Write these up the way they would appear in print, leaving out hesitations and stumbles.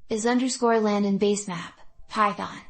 is underscore land in basemap, Python.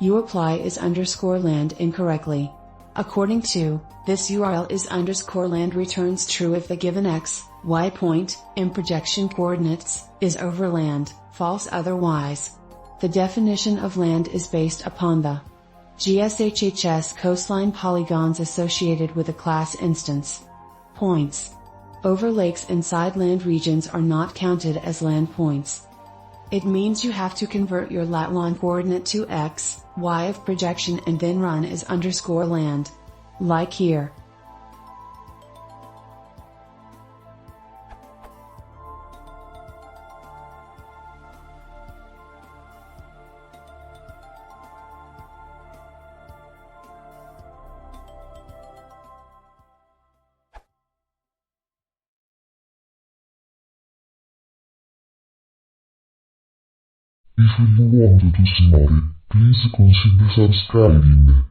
You apply is underscore land incorrectly. According to this URL is underscore land returns true if the given x, y point, in projection coordinates, is over land, false otherwise. The definition of land is based upon the GSHHS coastline polygons associated with a class instance. Points. Over lakes inside land regions are not counted as land points. It means you have to convert your lat/lon coordinate to x, y of projection and then run as underscore land. Like here. If you want to see more, please consider subscribing.